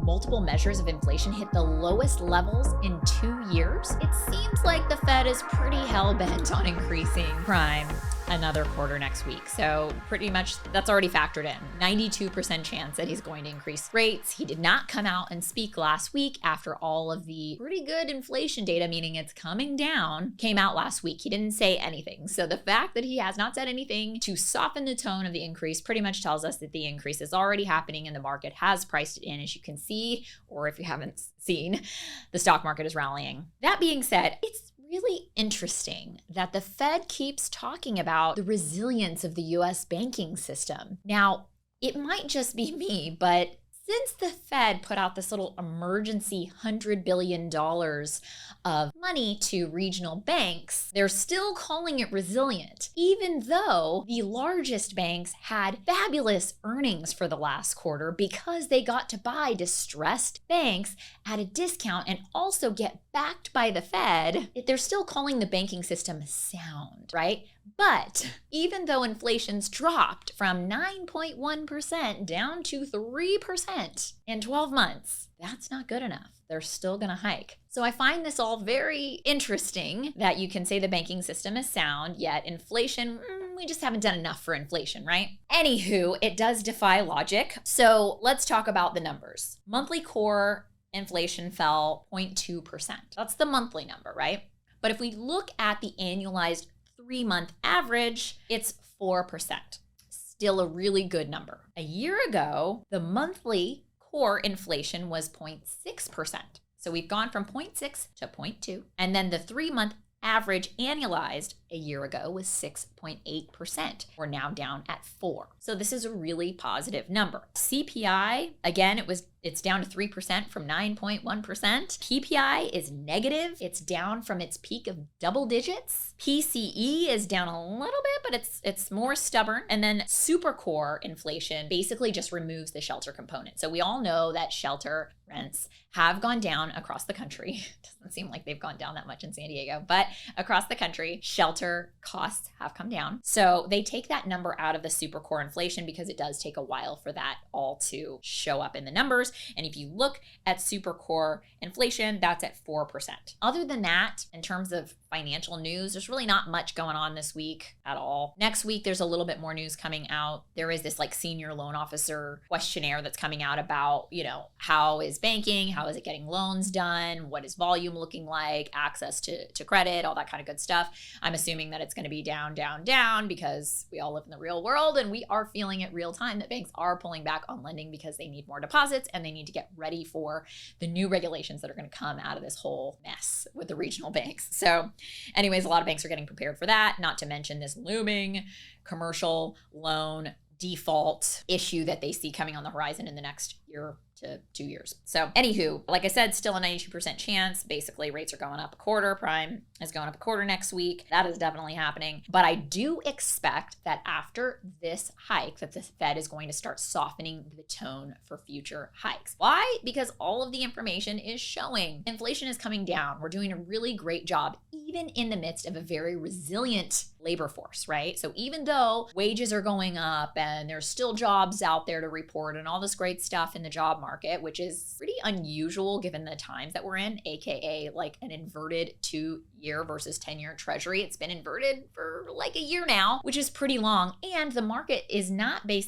multiple measures of inflation hit the lowest levels in 2 years, it seems like the Fed is pretty hell-bent on increasing prime another quarter next week. So pretty much that's already factored in. 92% chance that he's going to increase rates. He did not come out and speak last week after all of the pretty good inflation data, meaning it's coming down, came out last week. He didn't say anything. So the fact that he has not said anything to soften the tone of the increase pretty much tells us that the increase is already happening and the market has priced it in, as you can see, or if you haven't seen, the stock market is rallying. That being said, it's really interesting that the Fed keeps talking about the resilience of the US banking system. Now, it might just be me, but since the Fed put out this little emergency $100 billion of money to regional banks, they're still calling it resilient, even though the largest banks had fabulous earnings for the last quarter because they got to buy distressed banks at a discount and also get backed by the Fed. They're still calling the banking system sound, right? But even though inflation's dropped from 9.1% down to 3% in 12 months, that's not good enough. They're still going to hike. So I find this all very interesting that you can say the banking system is sound, yet inflation, we just haven't done enough for inflation, right? Anywho, it does defy logic. So let's talk about the numbers. Monthly core inflation fell 0.2%. That's the monthly number, right? But if we look at the annualized 3-month average, it's 4%. Still a really good number. A year ago, the monthly core inflation was 0.6%. So we've gone from 0.6 to 0.2. And then the 3-month average annualized a year ago was 6.8%. We're now down at 4. So this is a really positive number. CPI, again, it's down to 3% from 9.1%. PPI is negative. It's down from its peak of double digits. PCE is down a little bit, but it's more stubborn. And then super core inflation basically just removes the shelter component. So we all know that shelter rents have gone down across the country. Doesn't seem like they've gone down that much in San Diego, but across the country, shelter costs have come down. So they take that number out of the super core inflation because it does take a while for that all to show up in the numbers. And if you look at super core inflation, that's at 4%. Other than that, in terms of financial news, there's really not much going on this week at all. Next week, there's a little bit more news coming out. There is this senior loan officer questionnaire that's coming out about, how is banking? How is it getting loans done? What is volume looking like? Access to credit, all that kind of good stuff. I'm assuming that it's going to be down, down, down because we all live in the real world and we are feeling it real time that banks are pulling back on lending because they need more deposits and they need to get ready for the new regulations that are going to come out of this whole mess with the regional banks. So anyways, a lot of banks are getting prepared for that, not to mention this looming commercial loan default issue that they see coming on the horizon in the next year to 2 years. So anywho, like I said, still a 92% chance. Basically, rates are going up a quarter. Prime is going up a quarter next week. That is definitely happening. But I do expect that after this hike, that the Fed is going to start softening the tone for future hikes. Why? Because all of the information is showing inflation is coming down. We're doing a really great job, even in the midst of a very resilient labor force, right? So even though wages are going up and there's still jobs out there to report and all this great stuff in the job market, which is pretty unusual given the times that we're in, aka an inverted 2-year versus 10-year treasury. It's been inverted for a year now, which is pretty long. And the market is not they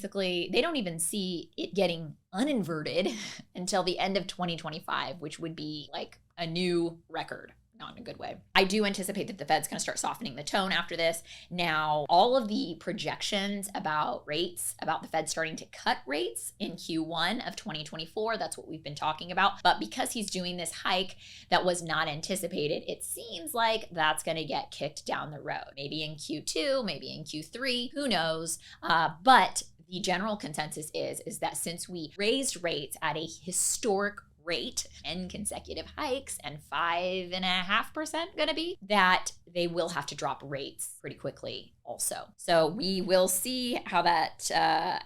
don't even see it getting uninverted until the end of 2025, which would be a new record. Not in a good way. I do anticipate that the Fed's going to start softening the tone after this. Now, all of the projections about rates, about the Fed starting to cut rates in Q1 of 2024, that's what we've been talking about. But because he's doing this hike that was not anticipated, it seems like that's going to get kicked down the road. Maybe in Q2, maybe in Q3, who knows? But the general consensus is that since we raised rates at a historic rate, 10 consecutive hikes and 5.5% gonna be, that they will have to drop rates pretty quickly also. So we will see how that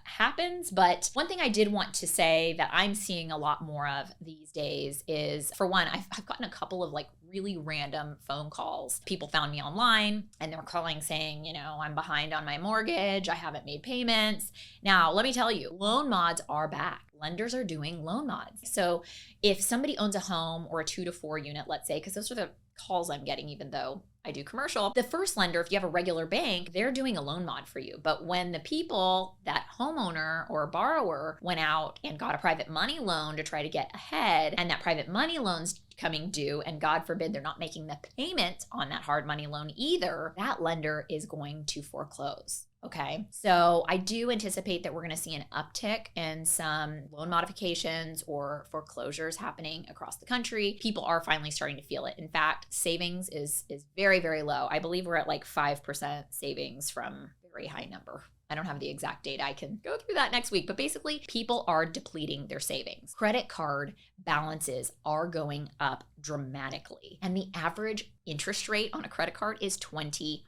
happens. But one thing I did want to say that I'm seeing a lot more of these days is, for one, I've gotten a couple of really random phone calls. People found me online and they're calling saying, I'm behind on my mortgage. I haven't made payments. Now, let me tell you, loan mods are back. lenders are doing loan mods. So if somebody owns a home or a 2 to 4 unit, let's say, because those are the calls I'm getting, even though I do commercial, the first lender, if you have a regular bank, they're doing a loan mod for you. But when the people, that homeowner or borrower, went out and got a private money loan to try to get ahead, and that private money loan's coming due, and God forbid they're not making the payment on that hard money loan either, that lender is going to foreclose. Okay, so I do anticipate that we're going to see an uptick in some loan modifications or foreclosures happening across the country. People are finally starting to feel it. In fact, savings is very, very low. I believe we're at like 5% savings from a very high number. I don't have the exact data. I can go through that next week. But basically, people are depleting their savings. Credit card balances are going up dramatically. And the average interest rate on a credit card is 20%.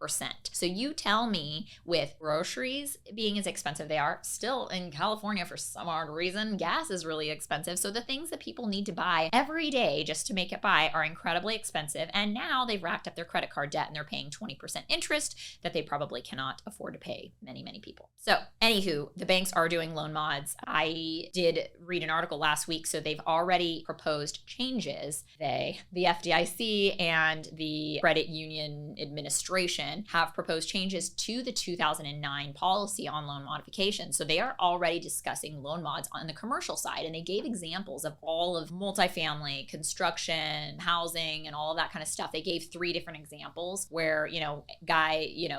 So you tell me, with groceries being as expensive they are, still in California for some odd reason, gas is really expensive. So the things that people need to buy every day just to make it by are incredibly expensive. And now they've racked up their credit card debt and they're paying 20% interest that they probably cannot afford to pay, many people. So anywho, the banks are doing loan mods. I did read an article last week. So they've already proposed changes. The FDIC and the Credit Union Administration have proposed changes to the 2009 policy on loan modification. So they are already discussing loan mods on the commercial side. And they gave examples of all of multifamily, construction, housing, and all of that kind of stuff. They gave 3 different examples where,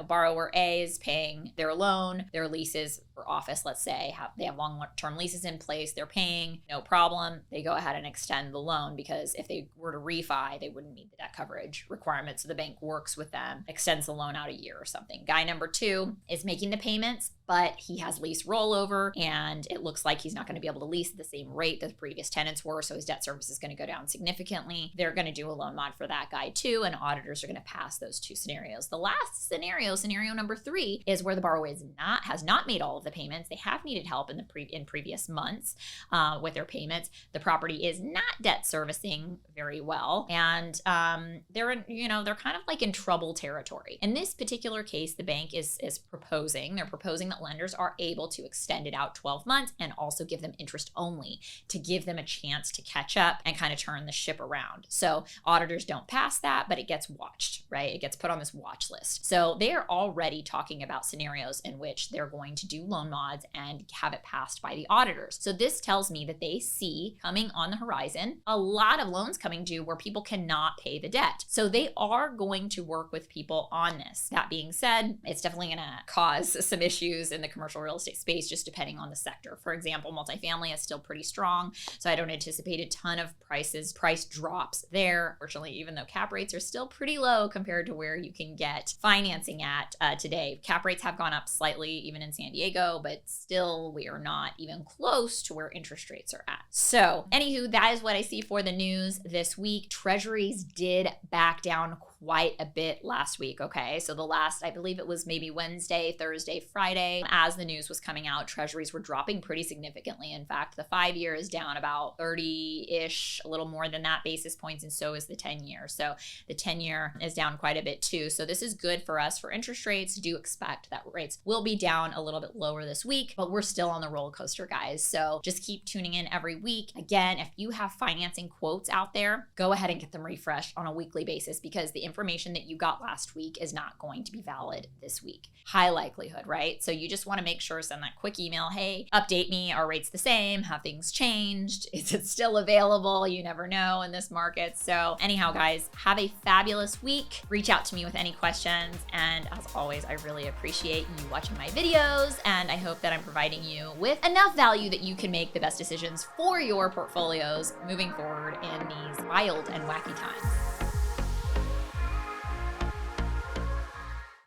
borrower A is paying their loan, their leases for office, let's say, they have long-term leases in place, they're paying, no problem. They go ahead and extend the loan because if they were to refi, they wouldn't meet the debt coverage requirements. So the bank works with them, extends the loan out a year or something. Guy number 2 is making the payments, but he has lease rollover and it looks like he's not going to be able to lease at the same rate that the previous tenants were. So his debt service is going to go down significantly. They're going to do a loan mod for that guy too. And auditors are going to pass those 2 scenarios. The last scenario number 3, is where the borrower has not made all of the payments. They have needed help in previous months with their payments. The property is not debt servicing very well. And they're kind of like in trouble territory. In this particular case, the bank is proposing that lenders are able to extend it out 12 months and also give them interest only to give them a chance to catch up and kind of turn the ship around. So auditors don't pass that, but it gets watched, right? It gets put on this watch list. So they are already talking about scenarios in which they're going to do loan mods and have it passed by the auditors. So this tells me that they see coming on the horizon a lot of loans coming due where people cannot pay the debt. So they are going to work with people on this. That being said, it's definitely going to cause some issues in the commercial real estate space, just depending on the sector. For example, multifamily is still pretty strong, so I don't anticipate a ton of price drops there. Fortunately, even though cap rates are still pretty low compared to where you can get financing at today. Cap rates have gone up slightly, even in San Diego, but still we are not even close to where interest rates are at. So anywho, that is what I see for the news this week. Treasuries did back down quite a bit last week, okay? So the last, I believe it was maybe Wednesday, Thursday, Friday, as the news was coming out, treasuries were dropping pretty significantly. In fact, the 5-year is down about 30-ish, a little more than that basis points, and so is the 10-year. So the 10-year is down quite a bit too. So this is good for us for interest rates. Do expect that rates will be down a little bit lower this week, but we're still on the roller coaster, guys. So just keep tuning in every week. Again, if you have financing quotes out there, go ahead and get them refreshed on a weekly basis, because the information that you got last week is not going to be valid this week. High likelihood, right? So you just want to make sure, send that quick email, hey, update me, are rates the same? Have things changed? Is it still available? You never know in this market. So anyhow, guys, have a fabulous week. Reach out to me with any questions. And as always, I really appreciate you watching my videos. And I hope that I'm providing you with enough value that you can make the best decisions for your portfolios moving forward in these wild and wacky times.